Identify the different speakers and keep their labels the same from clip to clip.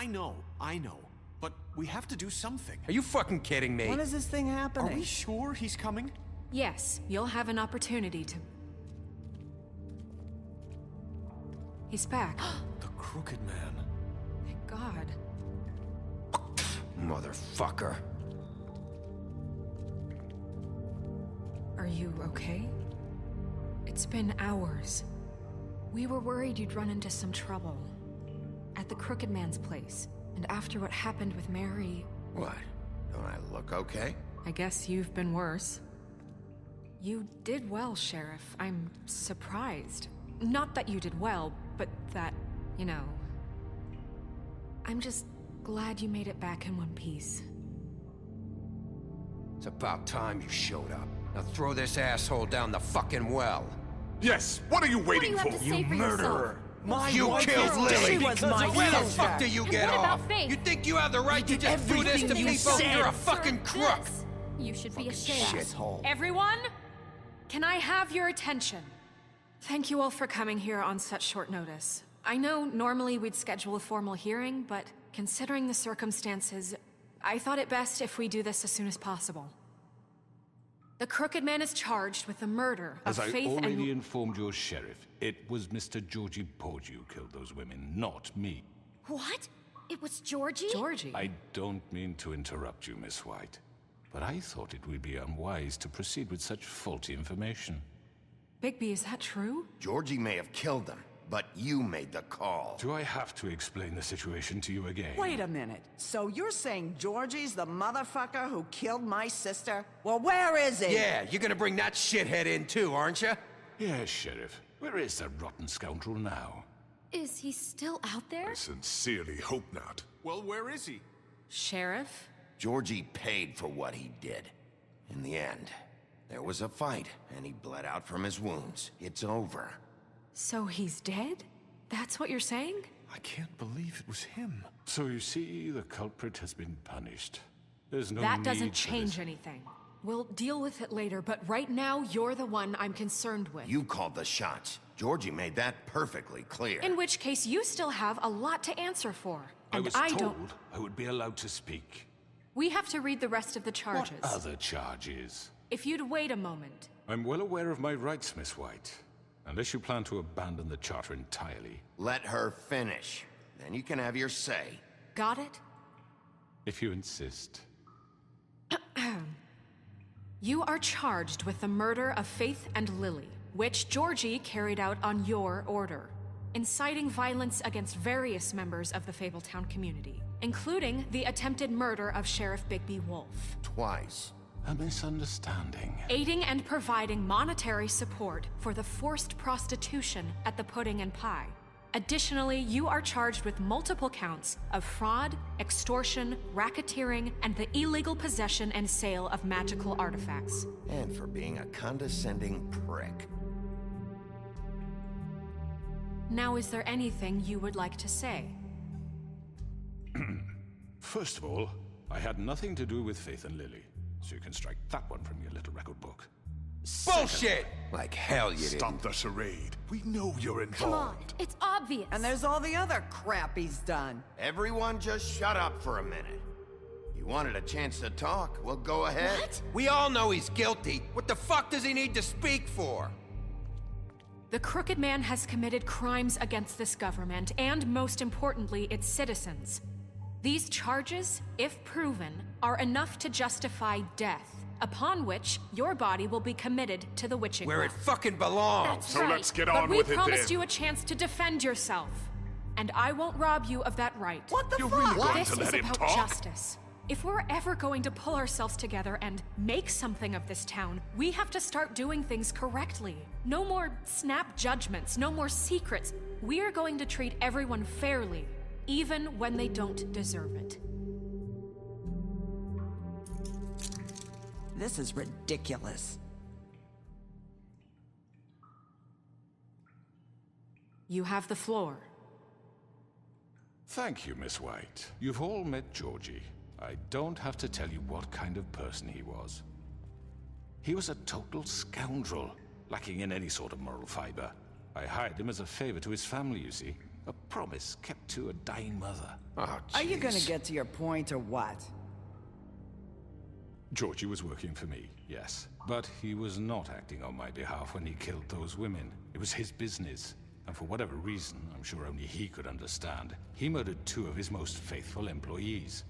Speaker 1: I know. But we have to do something.
Speaker 2: Are you fucking kidding me?
Speaker 3: When is this thing happening?
Speaker 1: Are we sure he's coming?
Speaker 4: Yes, you'll have an opportunity to... He's back.
Speaker 1: The Crooked Man.
Speaker 4: Thank God.
Speaker 2: Motherfucker.
Speaker 4: Are you okay? It's been hours. We were worried you'd run into some trouble. At the Crooked Man's place. And after what happened with Mary...
Speaker 2: What? Don't I look okay?
Speaker 4: I guess you've been worse. You did well, Sheriff. I'm surprised. Not that you did well, but that, you know... I'm just glad you made it back in one piece.
Speaker 2: It's about time you showed up. Now throw this asshole down the fucking well.
Speaker 5: Yes, what are you waiting
Speaker 6: What do you have to say for yourself?
Speaker 2: You killed Lily!
Speaker 3: She was my
Speaker 2: Where the
Speaker 3: sister.
Speaker 2: fuck do you
Speaker 6: And
Speaker 2: get
Speaker 6: what about
Speaker 2: off?
Speaker 6: Faith?
Speaker 2: You think you have the right to just do this to
Speaker 3: everything you
Speaker 2: people?
Speaker 3: said.
Speaker 2: You're a fucking
Speaker 6: Sir,
Speaker 2: crook!
Speaker 6: this. You should be ashamed.
Speaker 2: Shithole.
Speaker 4: Everyone, can I have your attention? Thank you all for coming here on such short notice. I know normally we'd schedule a formal hearing, but considering the circumstances, I thought it best if we do this as soon as possible. The Crooked Man is charged with the murder of
Speaker 7: As I
Speaker 4: Faith
Speaker 7: already
Speaker 4: and...
Speaker 7: informed your sheriff, it was Mr. Georgie Porge who killed those women, not me.
Speaker 6: What? It was Georgie?
Speaker 4: Georgie.
Speaker 7: I don't mean to interrupt you, Miss White, but I thought it would be unwise to proceed with such faulty information.
Speaker 4: Bigby, is that true?
Speaker 2: Georgie may have killed them, but you made the call.
Speaker 7: Do I have to explain the situation to you again?
Speaker 3: Wait a minute. So you're saying Georgie's the motherfucker who killed my sister? Well, where is he?
Speaker 2: Yeah, you're gonna bring that shithead in too, aren't you?
Speaker 7: Yes, Sheriff. Where is that rotten scoundrel now?
Speaker 6: Is he still out there?
Speaker 5: I sincerely hope not.
Speaker 1: Well, where is he?
Speaker 4: Sheriff?
Speaker 2: Georgie paid for what he did. In the end, there was a fight, and he bled out from his wounds. It's over.
Speaker 4: So he's dead? That's what you're saying?
Speaker 1: I can't believe it was him.
Speaker 7: So you see, the culprit has been punished. There's no
Speaker 4: That
Speaker 7: need
Speaker 4: doesn't
Speaker 7: for
Speaker 4: change
Speaker 7: this.
Speaker 4: anything. We'll deal with it later, but right now, you're the one I'm concerned with.
Speaker 2: You called the shots. Georgie made that perfectly clear.
Speaker 4: In which case, you still have a lot to answer for. And
Speaker 7: I was
Speaker 4: don't...
Speaker 7: told I would be allowed to speak.
Speaker 4: We have to read the rest of the charges.
Speaker 7: What other charges?
Speaker 4: If you'd wait a moment.
Speaker 7: I'm well aware of my rights, Miss White. Unless you plan to abandon the charter entirely.
Speaker 2: Let her finish. Then you can have your say.
Speaker 4: Got it?
Speaker 7: If you insist.
Speaker 4: You are charged with the murder of Faith and Lily, which Georgie carried out on your order, inciting violence against various members of the Fabletown community, including the attempted murder of Sheriff Bigby Wolf.
Speaker 2: Twice.
Speaker 7: A misunderstanding.
Speaker 4: Aiding and providing monetary support for the forced prostitution at the Pudding and Pie. Additionally, you are charged with multiple counts of fraud, extortion, racketeering, and the illegal possession and sale of magical artifacts.
Speaker 2: And for being a condescending prick.
Speaker 4: Now, is there anything you would like to say?
Speaker 7: First of all, I had nothing to do with Faith and Lily, so you can strike that one from your little record book.
Speaker 2: Bullshit! Like hell you didn't.
Speaker 5: Stop the charade. We know you're
Speaker 6: Come on,
Speaker 5: involved.
Speaker 6: it's obvious.
Speaker 3: And there's all the other crap he's done.
Speaker 2: Everyone just shut up for a minute. You wanted a chance to talk? Well, go ahead.
Speaker 6: What?
Speaker 2: We all know he's guilty. What the fuck does he need to speak for?
Speaker 4: The Crooked Man has committed crimes against this government and, most importantly, its citizens. These charges, if proven, are enough to justify death, upon which your body will be committed to the witching
Speaker 2: Where it
Speaker 4: well.
Speaker 2: fucking belongs.
Speaker 6: That's
Speaker 5: So
Speaker 6: right.
Speaker 5: let's get
Speaker 4: But
Speaker 5: on
Speaker 4: we
Speaker 5: with it
Speaker 4: promised
Speaker 5: then.
Speaker 4: you a chance to defend yourself, and I won't rob you of that right.
Speaker 3: What the
Speaker 5: You're
Speaker 3: fuck?
Speaker 5: really going
Speaker 4: This
Speaker 5: to
Speaker 4: is
Speaker 5: let him
Speaker 4: about
Speaker 5: talk?
Speaker 4: justice. If we're ever going to pull ourselves together and make something of this town, we have to start doing things correctly. No more snap judgments, no more secrets. We are going to treat everyone fairly, even when they don't deserve it.
Speaker 3: This is ridiculous.
Speaker 4: You have the floor.
Speaker 7: Thank you, Miss White. You've all met Georgie. I don't have to tell you what kind of person he was. He was a total scoundrel, lacking in any sort of moral fiber. I hired him as a favor to his family, you see. A promise kept to a dying mother.
Speaker 2: Oh,
Speaker 3: Are you gonna
Speaker 2: jeez.
Speaker 3: get to your point or what?
Speaker 7: Georgie was working for me, yes. But he was not acting on my behalf when he killed those women. It was his business. And for whatever reason, I'm sure only he could understand, he murdered 2 of his most faithful employees.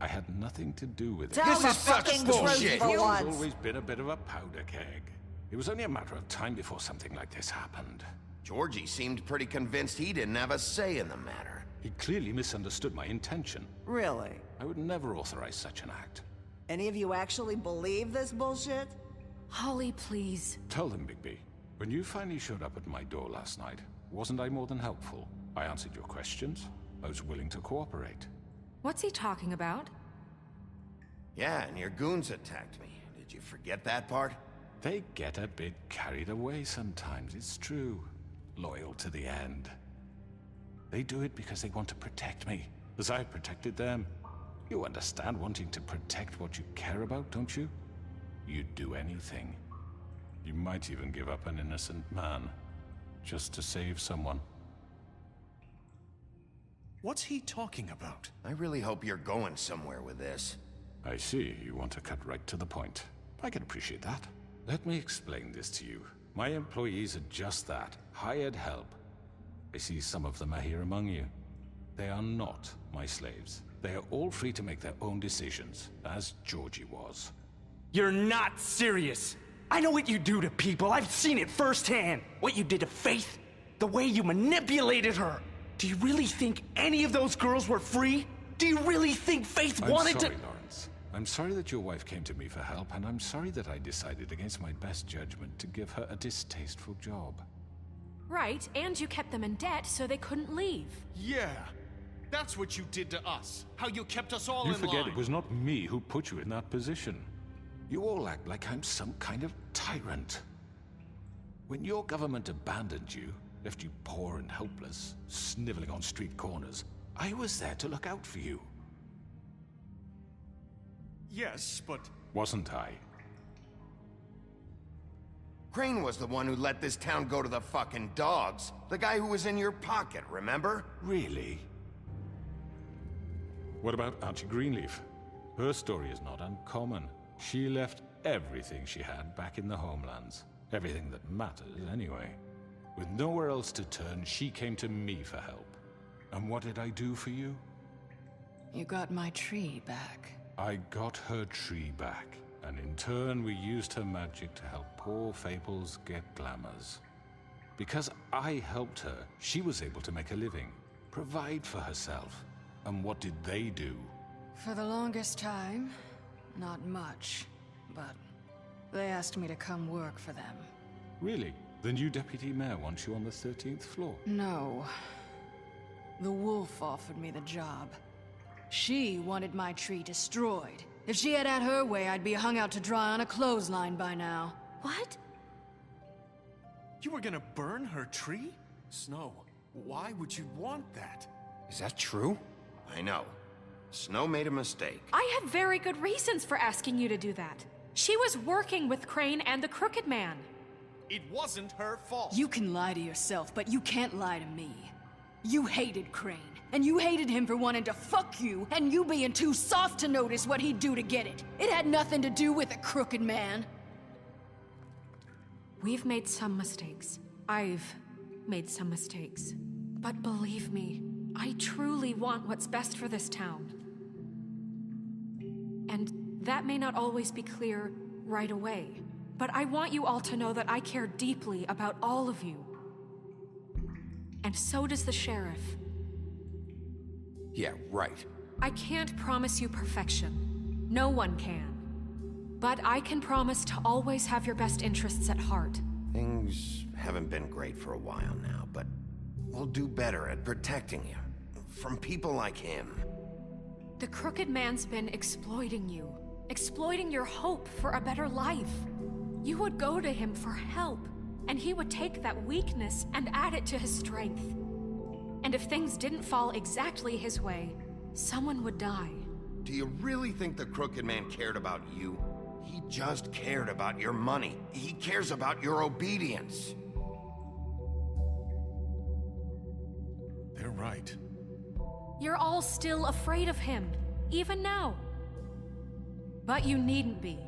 Speaker 7: I had nothing to do with it.
Speaker 3: Tell
Speaker 2: This
Speaker 3: the
Speaker 2: is such
Speaker 3: fucking
Speaker 2: bullshit.
Speaker 3: truth for
Speaker 7: He's
Speaker 3: once.
Speaker 7: always been a bit of a powder keg. It was only a matter of time before something like this happened.
Speaker 2: Georgie seemed pretty convinced he didn't have a say in the matter.
Speaker 7: He clearly misunderstood my intention.
Speaker 3: Really?
Speaker 7: I would never authorize such an act.
Speaker 3: Any of you actually believe this bullshit?
Speaker 4: Holly, please.
Speaker 7: Tell them, Bigby. When you finally showed up at my door last night, wasn't I more than helpful? I answered your questions. I was willing to cooperate.
Speaker 4: What's he talking about?
Speaker 2: Yeah, and your goons attacked me. Did you forget that part?
Speaker 7: They get a bit carried away sometimes, it's true. Loyal to the end. They do it because they want to protect me, as I've protected them. You understand wanting to protect what you care about, don't you? You'd do anything. You might even give up an innocent man, just to save someone.
Speaker 1: What's he talking about?
Speaker 2: I really hope you're going somewhere with this.
Speaker 7: I see, you want to cut right to the point. I can appreciate that. Let me explain this to you. My employees are just that, hired help. I see some of them are here among you. They are not my slaves. They are all free to make their own decisions, as Georgie was.
Speaker 8: You're not serious. I know what you do to people. I've seen it firsthand. What you did to Faith. The way you manipulated her. Do you really think any of those girls were free? Do you really think Faith wanted
Speaker 7: I'm sorry,
Speaker 8: to—
Speaker 7: Lawrence. I'm sorry that your wife came to me for help, and I'm sorry that I decided against my best judgment to give her a distasteful job.
Speaker 4: Right, and you kept them in debt so they couldn't leave.
Speaker 1: Yeah. That's what you did to us. How you kept us all
Speaker 7: You
Speaker 1: in
Speaker 7: forget
Speaker 1: line.
Speaker 7: it was not me who put you in that position. You all act like I'm some kind of tyrant. When your government abandoned you, left you poor and helpless, sniveling on street corners, I was there to look out for you.
Speaker 1: Yes, but...
Speaker 7: Wasn't I?
Speaker 2: Crane was the one who let this town go to the fucking dogs. The guy who was in your pocket, remember?
Speaker 7: Really? What about Auntie Greenleaf? Her story is not uncommon. She left everything she had back in the homelands. Everything that matters, anyway. With nowhere else to turn, she came to me for help. And what did I do for you?
Speaker 9: You got my tree back.
Speaker 7: I got her tree back, and in turn we used her magic to help poor Fables get glamours. Because I helped her, she was able to make a living, provide for herself. And what did they do?
Speaker 9: For the longest time, not much. But they asked me to come work for them.
Speaker 7: Really? The new deputy mayor wants you on the 13th floor?
Speaker 9: No. The wolf offered me the job. She wanted my tree destroyed. If she had her way, I'd be hung out to dry on a clothesline by now.
Speaker 4: What?
Speaker 1: You were gonna burn her tree? Snow, why would you want that?
Speaker 2: Is that true? I know. Snow made a mistake.
Speaker 4: I had very good reasons for asking you to do that. She was working with Crane and the Crooked Man.
Speaker 1: It wasn't her fault.
Speaker 9: You can lie to yourself, but you can't lie to me. You hated Crane, and you hated him for wanting to fuck you, and you being too soft to notice what he'd do to get it. It had nothing to do with the Crooked Man.
Speaker 4: We've made some mistakes. I've made some mistakes. But believe me, I truly want what's best for this town. And that may not always be clear right away. But I want you all to know that I care deeply about all of you. And so does the sheriff.
Speaker 2: Yeah, right.
Speaker 4: I can't promise you perfection. No one can. But I can promise to always have your best interests at heart.
Speaker 2: Things haven't been great for a while now, but we'll do better at protecting you. From people like him.
Speaker 4: The Crooked Man's been exploiting you. Exploiting your hope for a better life. You would go to him for help, and he would take that weakness and add it to his strength. And if things didn't fall exactly his way, someone would die.
Speaker 2: Do you really think the Crooked Man cared about you? He just cared about your money. He cares about your obedience.
Speaker 1: You're right.
Speaker 4: You're all still afraid of him, even now. But you needn't be.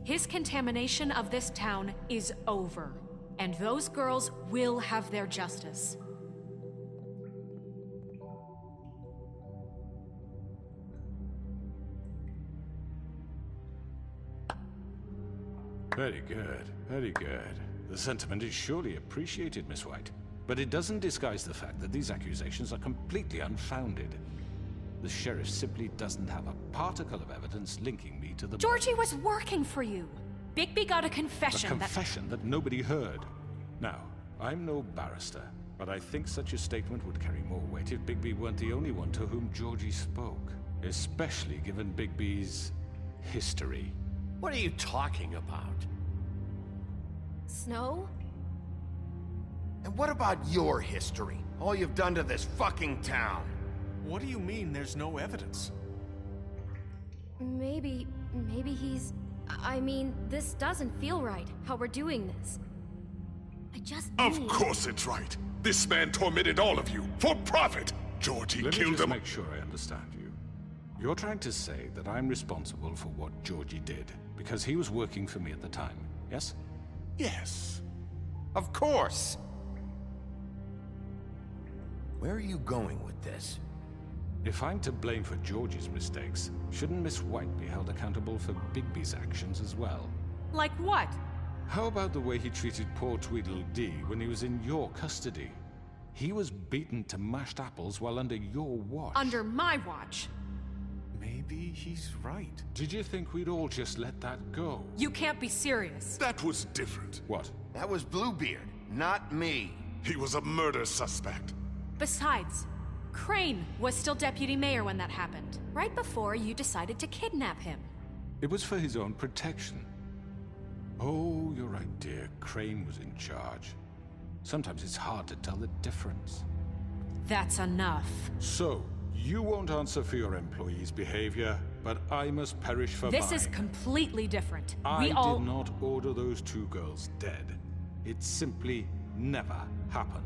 Speaker 4: His contamination of this town is over, and those girls will have their justice.
Speaker 7: Very good, very good. The sentiment is surely appreciated, Miss White. But it doesn't disguise the fact that these accusations are completely unfounded. The sheriff simply doesn't have a particle of evidence linking me to the...
Speaker 4: Georgie was working for you. Bigby got a confession
Speaker 7: A confession that nobody heard. Now, I'm no barrister, but I think such a statement would carry more weight if Bigby weren't the only one to whom Georgie spoke. Especially given Bigby's history.
Speaker 2: What are you talking about?
Speaker 6: Snow?
Speaker 2: And what about your history? All you've done to this fucking town?
Speaker 1: What do you mean there's no evidence?
Speaker 6: Maybe he's... I mean, this doesn't feel right, how we're doing this. I just
Speaker 5: Of
Speaker 6: need...
Speaker 5: course it's right. This man tormented all of you, for profit! Georgie
Speaker 7: Let me
Speaker 5: killed
Speaker 7: just
Speaker 5: him.
Speaker 7: make sure I understand you. You're trying to say that I'm responsible for what Georgie did, because he was working for me at the time, yes?
Speaker 1: Yes.
Speaker 2: Of course! Where are you going with this?
Speaker 7: If I'm to blame for Georgie's mistakes, shouldn't Miss White be held accountable for Bigby's actions as well?
Speaker 4: Like what?
Speaker 7: How about the way he treated poor Tweedledee when he was in your custody? He was beaten to mashed apples while under your watch.
Speaker 4: Under my watch.
Speaker 1: Maybe he's right.
Speaker 7: Did you think we'd all just let that go?
Speaker 4: You can't be serious.
Speaker 5: That was different.
Speaker 7: What?
Speaker 2: That was Bluebeard, not me.
Speaker 5: He was a murder suspect.
Speaker 4: Besides, Crane was still deputy mayor when that happened, right before you decided to kidnap him.
Speaker 7: It was for his own protection. Oh, you're right, dear. Crane was in charge. Sometimes it's hard to tell the difference.
Speaker 4: That's enough.
Speaker 7: So, you won't answer for your employees' behavior, but I must perish for
Speaker 4: This
Speaker 7: mine.
Speaker 4: is completely different.
Speaker 7: I
Speaker 4: We all...
Speaker 7: did not order those two girls dead. It simply never happened.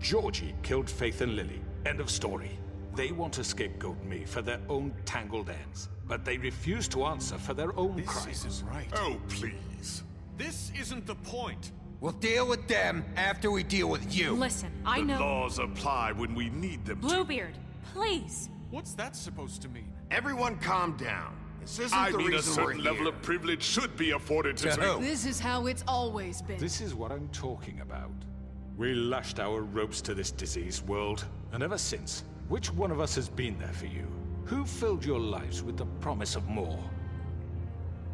Speaker 7: Georgie killed Faith and Lily. End of story. They want to scapegoat me for their own tangled ends, but they refuse to answer for their own
Speaker 1: This
Speaker 7: crimes.
Speaker 1: isn't right.
Speaker 5: Oh, please.
Speaker 1: This isn't the point.
Speaker 2: We'll deal with them after we deal with you.
Speaker 4: Listen, I
Speaker 5: The
Speaker 4: know...
Speaker 5: laws apply when we need them to.
Speaker 4: Bluebeard, please.
Speaker 1: What's that supposed to mean?
Speaker 2: Everyone calm down. This isn't
Speaker 5: I
Speaker 2: the
Speaker 5: mean, a
Speaker 2: reason we're
Speaker 5: certain level
Speaker 2: here.
Speaker 5: of privilege should be afforded to...
Speaker 2: To who?
Speaker 9: This is how it's always been.
Speaker 7: This is what I'm talking about. We lashed our ropes to this diseased world, and ever since, which one of us has been there for you? Who filled your lives with the promise of more?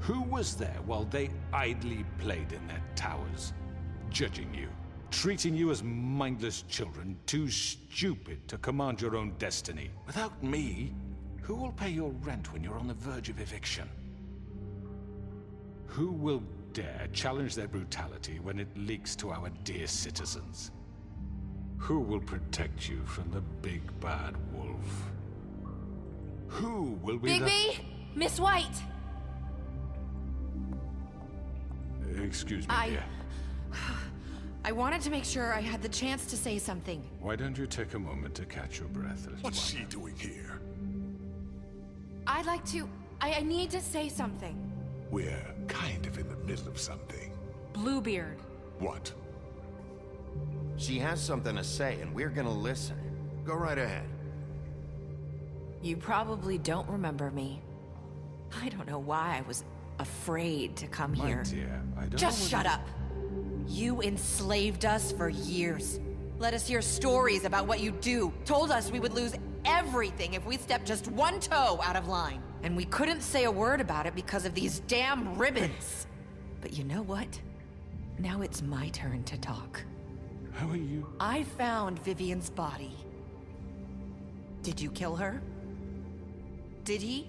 Speaker 7: Who was there while they idly played in their towers, judging you, treating you as mindless children, too stupid to command your own destiny? Without me, who will pay your rent when you're on the verge of eviction? Who will dare challenge their brutality when it leaks to our dear citizens? Who will protect you from the big bad wolf? Who will be
Speaker 6: Bigby! Miss White!
Speaker 7: Excuse me, dear.
Speaker 10: I wanted to make sure I had the chance to say something.
Speaker 7: Why don't you take a moment to catch your breath, little
Speaker 5: What's
Speaker 7: one?
Speaker 5: she doing here?
Speaker 10: I'd like to... I need to say something.
Speaker 5: We're kind of in the middle of something.
Speaker 4: Bluebeard.
Speaker 5: What?
Speaker 2: She has something to say, and we're gonna listen. Go right ahead.
Speaker 10: You probably don't remember me. I don't know why I was afraid to come
Speaker 7: My
Speaker 10: here.
Speaker 7: dear, I don't
Speaker 10: Just
Speaker 7: know
Speaker 10: shut up. You enslaved us for years. Let us hear stories about what you do. Told us we would lose everything if we stepped just one toe out of line. And we couldn't say a word about it because of these damn ribbons. But you know what? Now it's my turn to talk.
Speaker 7: How are you?
Speaker 10: I found Vivian's body. Did you kill her? Did he?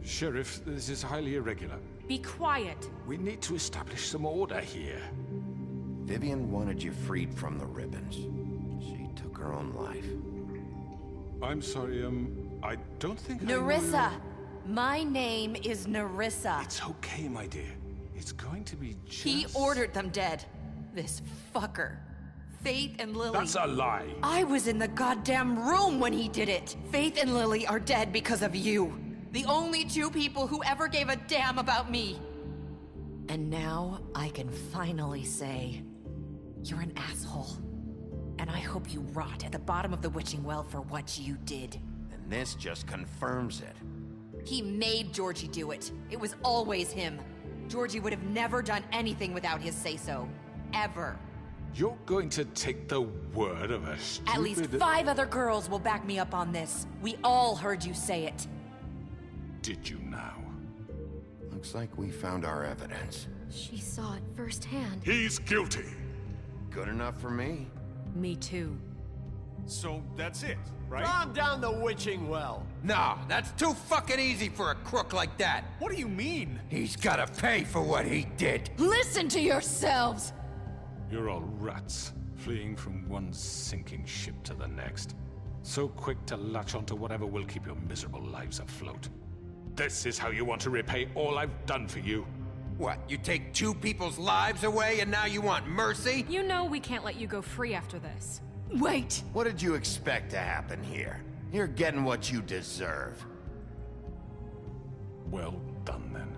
Speaker 7: Sheriff, this is highly irregular.
Speaker 4: Be quiet.
Speaker 7: We need to establish some order here.
Speaker 2: Vivian wanted you freed from the ribbons. She took her own life.
Speaker 7: I'm sorry, I don't think I know
Speaker 10: Nerissa! My name is Nerissa.
Speaker 7: It's okay, my dear. It's going to be just...
Speaker 10: He ordered them dead. This fucker. Faith and Lily.
Speaker 7: That's a lie.
Speaker 10: I was in the goddamn room when he did it. Faith and Lily are dead because of you. The only two people who ever gave a damn about me. And now I can finally say, you're an asshole. And I hope you rot at the bottom of the witching well for what you did.
Speaker 2: And this just confirms it.
Speaker 10: He made Georgie do it. It was always him. Georgie would have never done anything without his say-so. Ever.
Speaker 7: You're going to take the word of a stupid...
Speaker 10: At least 5 other girls will back me up on this. We all heard you say it.
Speaker 7: Did you now?
Speaker 2: Looks like we found our evidence.
Speaker 6: She saw it firsthand.
Speaker 5: He's guilty.
Speaker 2: Good enough for me.
Speaker 4: Me too.
Speaker 1: So that's it, right?
Speaker 11: Calm down the witching well.
Speaker 2: No, that's too fucking easy for a crook like that.
Speaker 1: What do you mean?
Speaker 2: He's gotta pay for what he did.
Speaker 9: Listen to yourselves!
Speaker 7: You're all rats, fleeing from one sinking ship to the next. So quick to latch onto whatever will keep your miserable lives afloat. This is how you want to repay all I've done for you?
Speaker 2: What, you take 2 people's lives away and now you want mercy?
Speaker 4: You know we can't let you go free after this.
Speaker 9: Wait!
Speaker 2: What did you expect to happen here? You're getting what you deserve.
Speaker 7: Well done, then.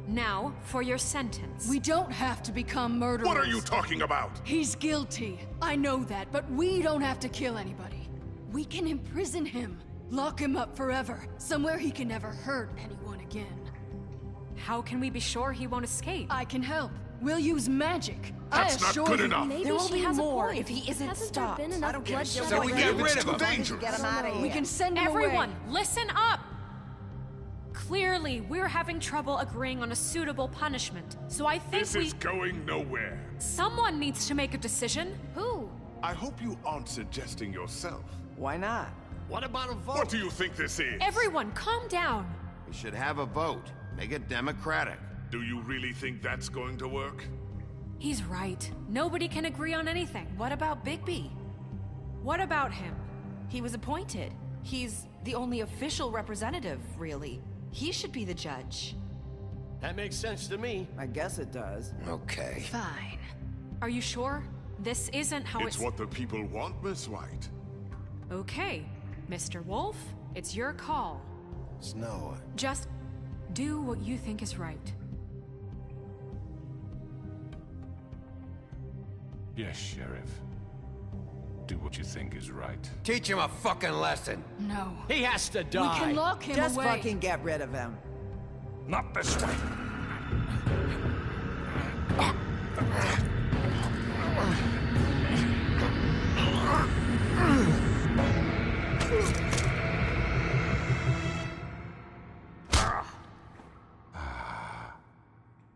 Speaker 4: Now, for your sentence.
Speaker 9: We don't have to become murderers.
Speaker 5: What are you talking about?
Speaker 9: He's guilty. I know that, but we don't have to kill anybody. We can imprison him. Lock him up forever. Somewhere he can never hurt anyone again.
Speaker 4: How can we be sure he won't escape?
Speaker 9: I can help. We'll use magic.
Speaker 5: That's not good enough.
Speaker 6: Maybe
Speaker 10: There will
Speaker 6: she
Speaker 10: be
Speaker 6: has
Speaker 10: more
Speaker 6: a point.
Speaker 10: if he isn't
Speaker 6: Hasn't
Speaker 10: stopped.
Speaker 6: there been enough
Speaker 3: I don't give a
Speaker 6: bloodshed
Speaker 3: shit.
Speaker 2: So we
Speaker 6: already?
Speaker 2: get rid
Speaker 5: It's
Speaker 2: of him.
Speaker 5: too dangerous.
Speaker 3: Get him out of here.
Speaker 9: We can send him
Speaker 4: Everyone,
Speaker 9: away.
Speaker 4: listen up! Clearly, we're having trouble agreeing on a suitable punishment, so I think
Speaker 5: This is going nowhere.
Speaker 4: someone needs to make a decision.
Speaker 6: Who?
Speaker 5: I hope you aren't suggesting yourself.
Speaker 3: Why not?
Speaker 11: What about a vote?
Speaker 5: What do you think this is?
Speaker 4: Everyone, calm down.
Speaker 2: We should have a vote. Make it democratic.
Speaker 5: Do you really think that's going to work?
Speaker 4: He's right. Nobody can agree on anything.
Speaker 10: What about Bigby?
Speaker 4: What about him?
Speaker 10: He was appointed. He's the only official representative, really. He should be the judge.
Speaker 11: That makes sense to me.
Speaker 3: I guess it does.
Speaker 2: Okay.
Speaker 9: Fine.
Speaker 4: Are you sure? This isn't how
Speaker 5: It's what the people want, Miss White.
Speaker 4: Okay, Mr. Wolf, it's your call.
Speaker 2: Snow.
Speaker 4: Just do what you think is right.
Speaker 7: Yes, Sheriff. Do what you think is right.
Speaker 2: Teach him a fucking lesson.
Speaker 9: No.
Speaker 11: He has to
Speaker 9: We
Speaker 11: die.
Speaker 9: can lock him
Speaker 3: Just
Speaker 9: away.
Speaker 3: fucking get rid of him.
Speaker 7: Not this way!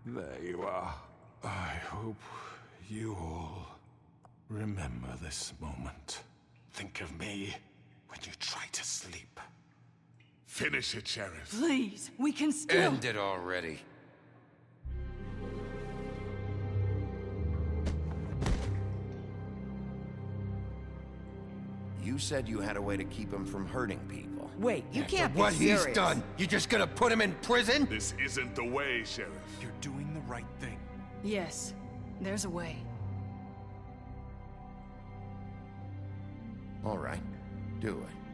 Speaker 7: There you are. I hope you all remember this moment. Think of me when you try to sleep.
Speaker 5: Finish it, Sheriff.
Speaker 9: Please, we can still...
Speaker 2: End it already. You said you had a way to keep him from hurting people.
Speaker 3: Wait, you can't be
Speaker 2: What
Speaker 3: serious.
Speaker 2: he's done, you just gonna put him in prison?
Speaker 5: This isn't the way, Sheriff.
Speaker 1: You're doing the right thing.
Speaker 9: Yes, there's a way.
Speaker 2: All right, do it.